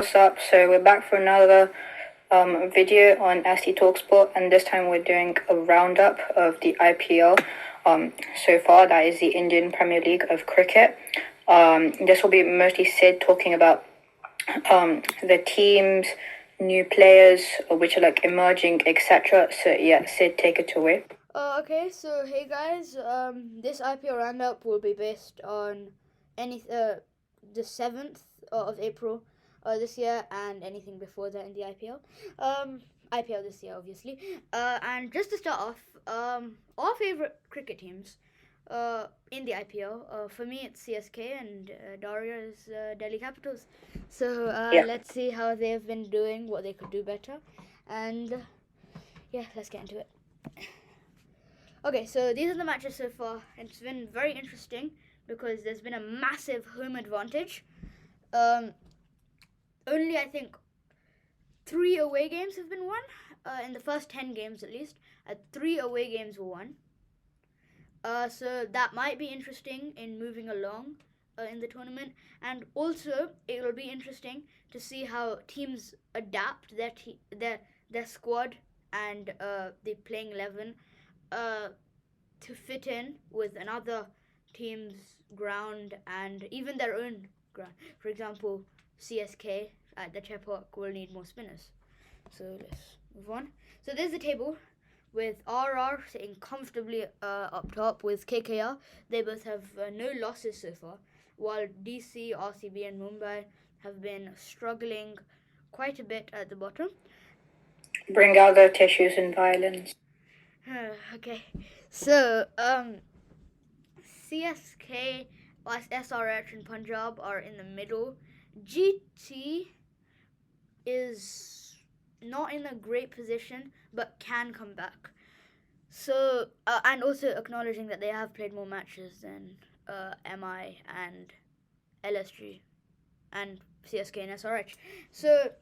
What's up? So we're back for another video on ST Talksport, and this time we're doing a roundup of the IPL. So far, that is the Indian Premier League of cricket. This will be mostly Sid talking about the teams, new players, which are like emerging, etc. So yeah, Sid, take it away. Okay, so hey guys, this IPL roundup will be based on the 7th of April this year and anything before that in the IPL. IPL this year, obviously. And just to start off, our favorite cricket teams in the IPL. For me, it's CSK, and Daria is Delhi Capitals. So Yeah. let's see how they've been doing, what they could do better, and yeah, let's get into it. Okay, so these are the matches so far. It's been very interesting because there's been a massive home advantage. Only I think 3 away games have been won in the first 10 games at least. 3 away games were won. So that might be interesting in moving along in the tournament, and also it will be interesting to see how teams adapt their squad and the playing 11 to fit in with another team's ground and even their own ground. For example, CSK at the Chepauk will need more spinners. So let's move on. So there's the table with RR sitting comfortably up top with KKR. They both have no losses so far, while DC, RCB, and Mumbai have been struggling quite a bit at the bottom. Bring out the tissues and violins. Okay, so CSK, SRH, and Punjab are in the middle. GT is not in a great position, but can come back. So, and also acknowledging that they have played more matches than MI and LSG and CSK and SRH. So,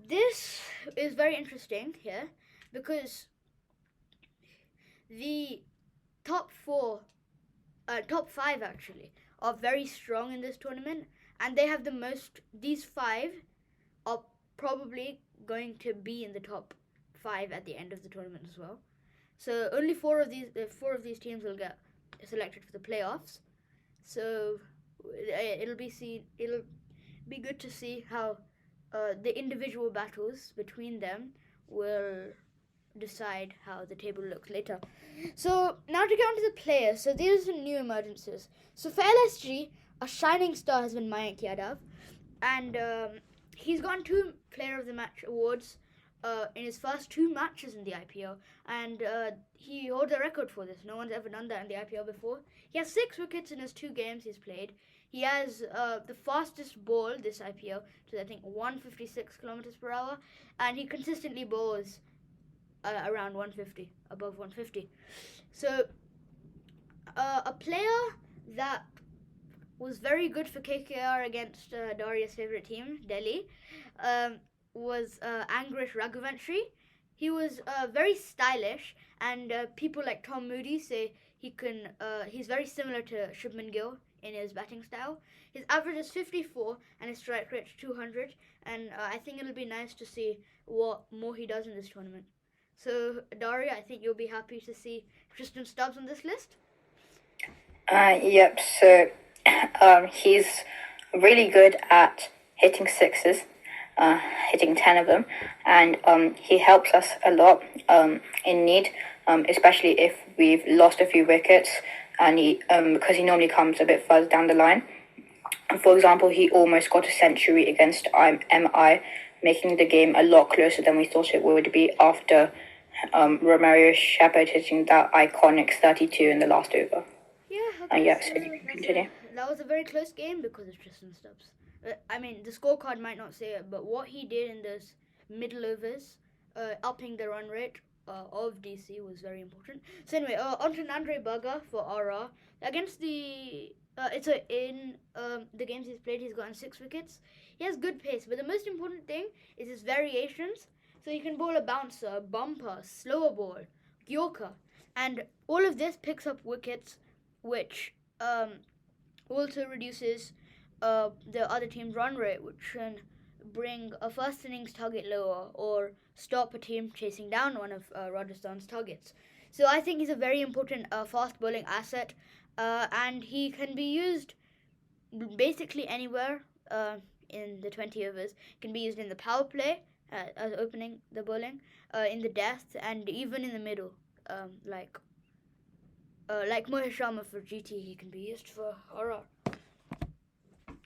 this is very interesting here because the top five actually are very strong in this tournament, and they have the most. These 5 are probably going to be in the top 5 at the end of the tournament as well. So only 4 of these teams will get selected for the playoffs. So it'll be good to see how the individual battles between them will decide how the table looks later. So now to get on to the players. So these are some new emergences. So for LSG, a shining star has been Mayank Yadav, and he's gotten 2 Player of the Match awards in his first 2 matches in the IPL, and he holds a record for this. No one's ever done that in the IPL before. He has 6 wickets in his 2 games he's played. He has the fastest ball this IPL, which is I think 156 kilometers per hour, and he consistently bowls around 150, above 150. So a player that was very good for KKR against Daria's favourite team, Delhi, was Angrish Raghuvanshi. He was very stylish, and people like Tom Moody say he's very similar to Shubman Gill in his batting style. His average is 54 and his strike rate 200, and I think it'll be nice to see what more he does in this tournament. So, Daria, I think you'll be happy to see Tristan Stubbs on this list. Yep. So he's really good at hitting sixes, hitting 10 of them, and he helps us a lot in need, especially if we've lost a few wickets, and because he normally comes a bit further down the line. For example, he almost got a century against MI, making the game a lot closer than we thought it would be after Romario Shepherd hitting that iconic 32 in the last over. Yeah, okay. Yeah, so you can continue. That was a very close game because of Tristan Stubbs. I mean, the scorecard might not say it, but what he did in those middle overs, upping the run rate of DC was very important. So anyway, on to Nandre Bagga for RR. Against the... in the games he's played, he's gotten 6 wickets. He has good pace, but the most important thing is his variations. So he can bowl a bouncer, a bumper, slower ball, Yorker. And all of this picks up wickets, which also reduces the other team's run rate, which can bring a first innings target lower or stop a team chasing down one of Rajasthan's targets. So I think he's a very important fast bowling asset, and he can be used basically anywhere in the 20 overs. Can be used in the power play as opening the bowling, in the death, and even in the middle, like Mohit Sharma for GT. He can be used for RR.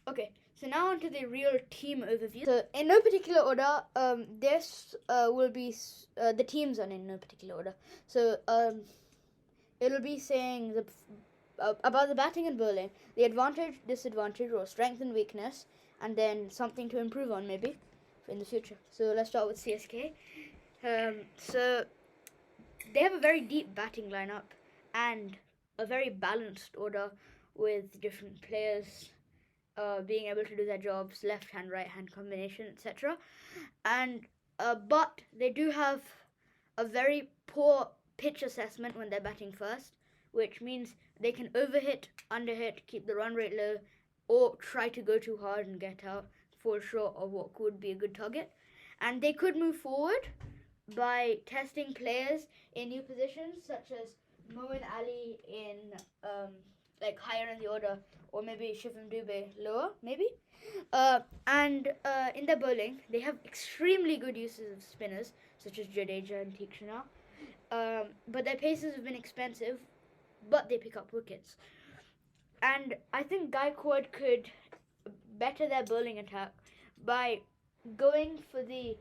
Okay, so now onto the real team overview. So in no particular order, this will be the teams are in no particular order. So it'll be saying about the batting and bowling, the advantage, disadvantage, or strength and weakness, and then something to improve on maybe in the future. So let's start with CSK. So they have a very deep batting lineup and a very balanced order with different players being able to do their jobs, left hand, right hand combination, etc. And but they do have a very poor pitch assessment when they're batting first, which means they can overhit, underhit, keep the run rate low, or try to go too hard and get out, fall short of what could be a good target. And they could move forward by testing players in new positions, such as Moeen Ali in like higher in the order, or maybe Shivam Dube lower, maybe. And in their bowling, they have extremely good uses of spinners, such as Jadeja and Tikshana. But their paces have been expensive, but they pick up wickets. And I think Gaikwad could better their bowling attack by going for the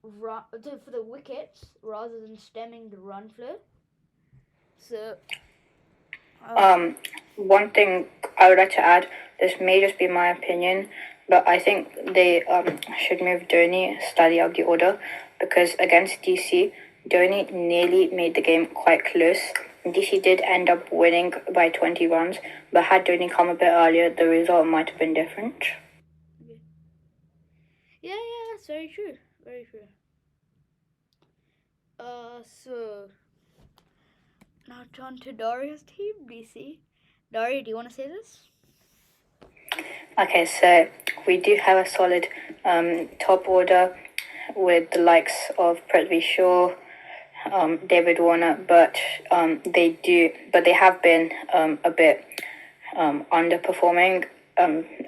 wickets rather than stemming the run flow. So One thing I would like to add, this may just be my opinion, but I think they should move Dhoni slightly up the order, because against DC, Dhoni nearly made the game quite close. DC did end up winning by 20 runs, but had Dhoni come a bit earlier, the result might have been different. Yeah, that's very true. Very true. So now on to Daria's team, DC. Daria, do you want to say this? Okay, so we do have a solid top order with the likes of Prithvi Shaw, David Warner, but they have been a bit underperforming,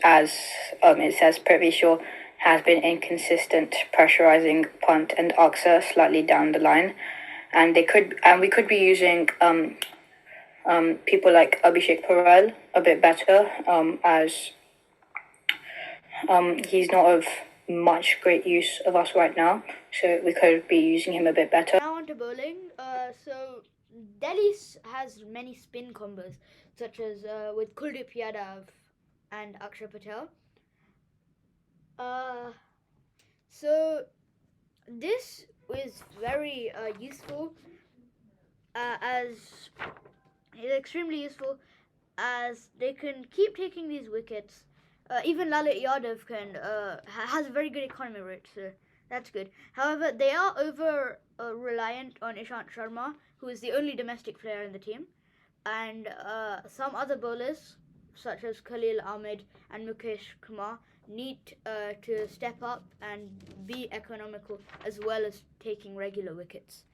as it says Prithvi Shaw has been inconsistent, pressurizing punt and Oxa slightly down the line, and we could be using people like Abhishek Parel a bit better, as he's not of much great use of us right now, so we could be using him a bit better. Now on to bowling. So Delhi has many spin combos, such as with Kuldeep Yadav and Akshay Patel. So this is very useful, as it's extremely useful, as they can keep taking these wickets. Even Lalit Yadav has a very good economy rate, so that's good. However, they are over reliant on Ishant Sharma, who is the only domestic player in the team, and some other bowlers such as Khalil Ahmed and Mukesh Kumar need to step up and be economical, as well as taking regular wickets.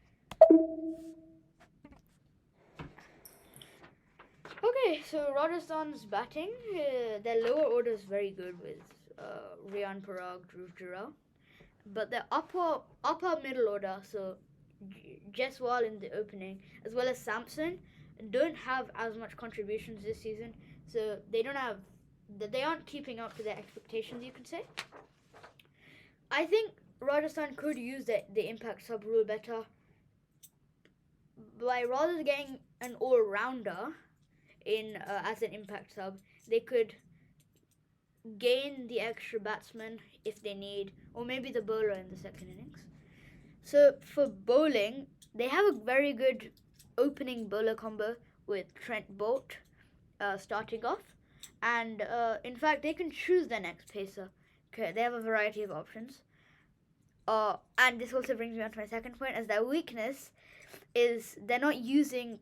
Okay, so Rajasthan's batting, their lower order is very good with Riyan Parag, Dhruv Jurel, but their upper middle order, so Jaiswal in the opening, as well as Samson, don't have as much contributions this season, so they aren't keeping up to their expectations, you could say. I think Rajasthan could use the impact sub rule better by rather getting an all-rounder in as an impact sub. They could gain the extra batsman if they need, or maybe the bowler in the second innings. So for bowling, they have a very good opening bowler combo with Trent Bolt starting off, and in fact they can choose their next pacer. Okay, they have a variety of options. And this also brings me on to my second point, as their weakness is they're not using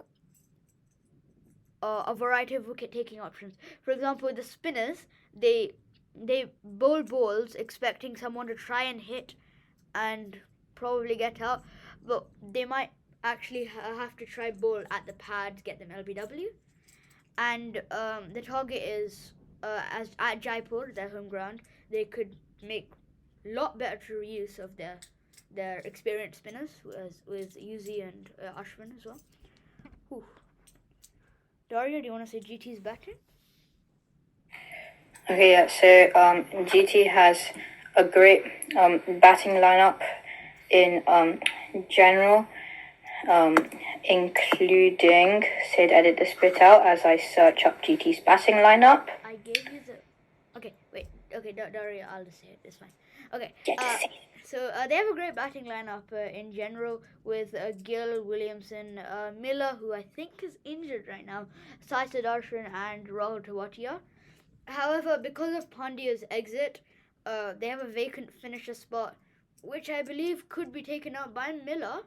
a variety of wicket taking options. For example, with the spinners, they they bowl balls expecting someone to try and hit and probably get out, but they might actually have to try bowl at the pads, get them LBW. And the target is as at Jaipur, their home ground, they could make a lot better use of their experienced spinners with Yuzi and Ashwin as well. Whew. Daria, do you want to say GT's batting? Okay, yeah. So GT has a great batting lineup in general, including. Sid, edit this bit out as I search up GT's batting lineup. I gave you the. Okay, wait. Okay, Daria, I'll just say it. It's fine. Okay. So they have a great batting lineup in general with Gill, Williamson, Miller, who I think is injured right now, Sai Sudarshan, and Rahul Tewatia. However, because of Pandya's exit, they have a vacant finisher spot, which I believe could be taken up by Miller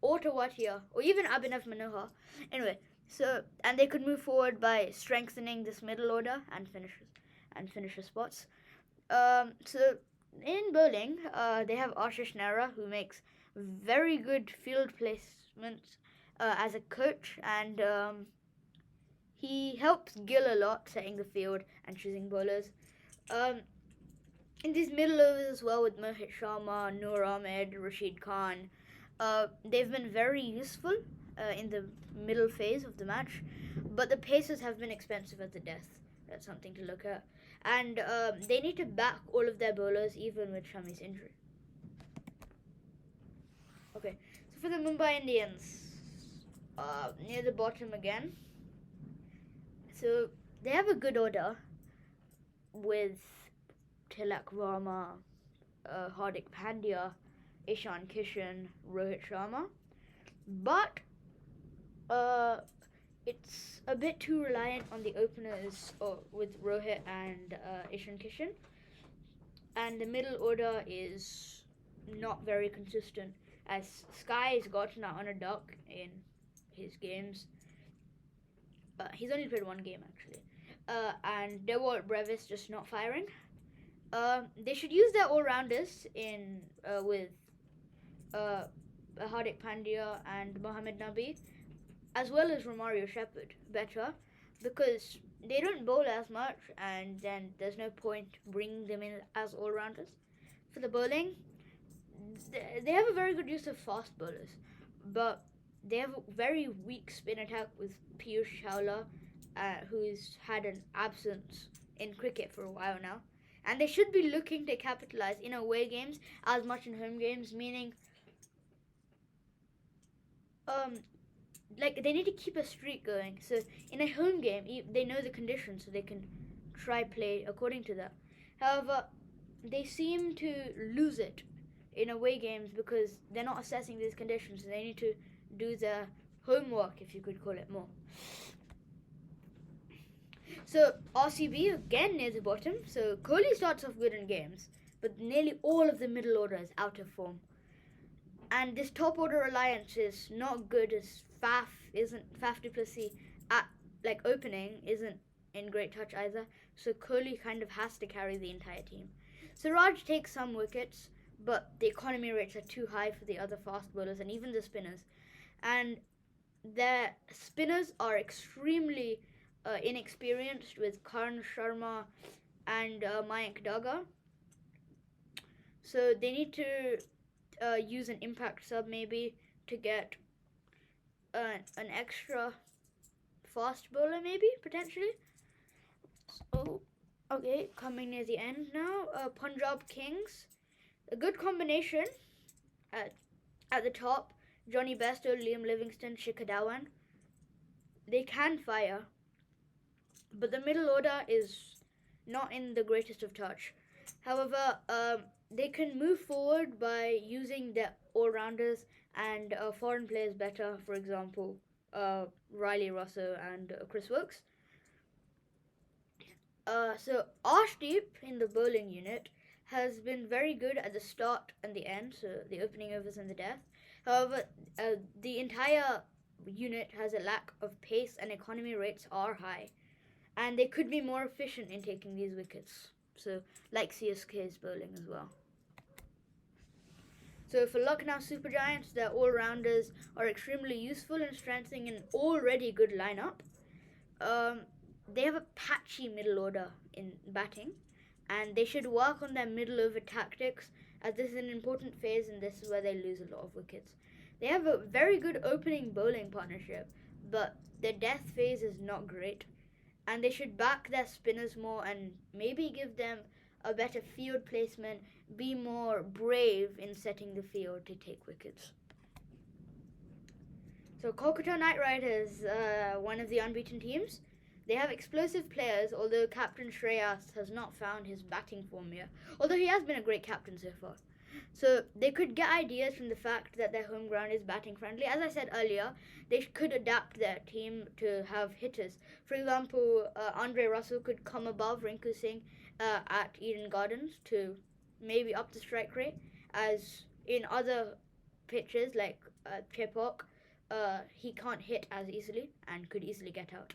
or Tewatia or even Abhinav Manohar. Anyway, so and they could move forward by strengthening this middle order and finisher spots. So in bowling, they have Ashish Nehra, who makes very good field placements as a coach, and he helps Gill a lot, setting the field and choosing bowlers. In these middle overs as well with Mohit Sharma, Noor Ahmed, Rashid Khan, they've been very useful in the middle phase of the match, but the paces have been expensive at the death. That's something to look at. And they need to back all of their bowlers, even with Shami's injury. Okay, so for the Mumbai Indians, near the bottom again. So they have a good order with Tilak Varma, Hardik Pandya, Ishan Kishan, Rohit Sharma, but it's a bit too reliant on the openers with Rohit and Ishan Kishan, and the middle order is not very consistent as Sky's gotten out on a duck in his games. He's only played one game actually, and Dewalt Brevis just not firing. They should use their all-rounders in with Hardik Pandya and Mohammad Nabi, as well as Romario Shepherd, better, because they don't bowl as much, and then there's no point bringing them in as all-rounders. For the bowling, they have a very good use of fast bowlers, but they have a very weak spin attack with Piyush Chawla, who's had an absence in cricket for a while now. And they should be looking to capitalize in away games as much in home games, meaning like they need to keep a streak going. So in a home game, they know the conditions, so they can try play according to that. However, they seem to lose it in away games because they're not assessing these conditions. So they need to do their homework, if you could call it more. So RCB again near the bottom. So Kohli starts off good in games, but nearly all of the middle order is out of form. And this top order alliance is not good as Faf du Plessis at like opening isn't in great touch either. So Kohli kind of has to carry the entire team. Siraj takes some wickets, but the economy rates are too high for the other fast bowlers and even the spinners. And their spinners are extremely inexperienced with Karan Sharma and Mayank Daga. So they need to use an impact sub maybe to get an extra fast bowler maybe potentially. So okay, coming near the end now, Punjab Kings, a good combination at the top. Johnny Bairstow, Liam Livingstone, Shikhar Dhawan. They can fire, but the middle order is not in the greatest of touch. However, they can move forward by using their all-rounders and foreign players better. For example, Riley Russo and Chris Wilkes. So Arshdeep in the bowling unit has been very good at the start and the end, so the opening overs and the death. However, the entire unit has a lack of pace and economy rates are high, and they could be more efficient in taking these wickets. So, like CSK's bowling as well. So for Lucknow Super Giants, their all-rounders are extremely useful in strengthening an already good lineup. They have a patchy middle order in batting, and they should work on their middle over tactics, as this is an important phase and this is where they lose a lot of wickets. They have a very good opening bowling partnership, but their death phase is not great, and they should back their spinners more and maybe give them a better field placement, be more brave in setting the field to take wickets. So Kolkata Knight Riders, one of the unbeaten teams. They have explosive players, although Captain Shreyas has not found his batting form yet, although he has been a great captain so far. So they could get ideas from the fact that their home ground is batting friendly. As I said earlier, they could adapt their team to have hitters. For example, Andre Russell could come above Rinku Singh at Eden Gardens to maybe up the strike rate, as in other pitches like Chepauk, he can't hit as easily and could easily get out.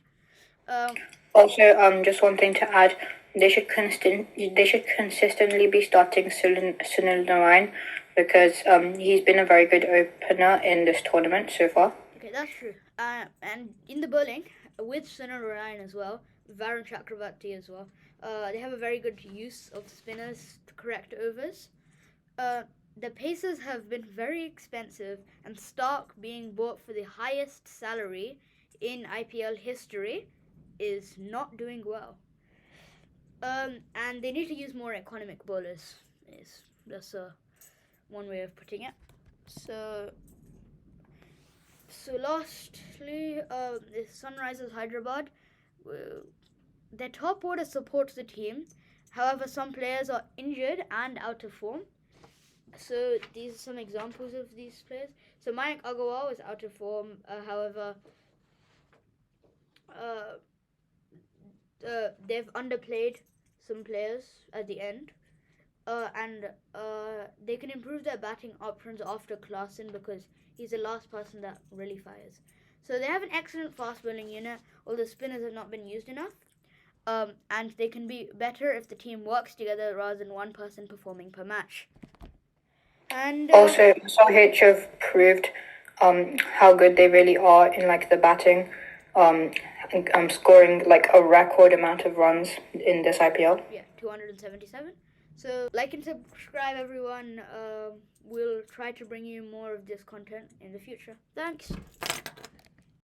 Also, just one thing to add, they should consistently be starting Sunil Narayan because he's been a very good opener in this tournament so far. Okay, that's true. And in the bowling, with Sunil Narayan as well, Varun Chakravarti as well, they have a very good use of spinners to correct overs. The Pacers have been very expensive, and Stark being bought for the highest salary in IPL history is not doing well. And they need to use more economic bowlers. That's one way of putting it. So lastly, the Sunrisers Hyderabad. Their top order supports the team. However, some players are injured and out of form. So these are some examples of these players. So Mayank Agarwal is out of form. However, they've underplayed some players at the end. And they can improve their batting options after Klaasen because he's the last person that really fires. So they have an excellent fast bowling unit, although spinners have not been used enough. And they can be better if the team works together rather than one person performing per match. And also, Sohich have proved how good they really are in like the batting, scoring like a record amount of runs in this IPL. Yeah, 277. So like and subscribe, everyone. We'll try to bring you more of this content in the future. Thanks.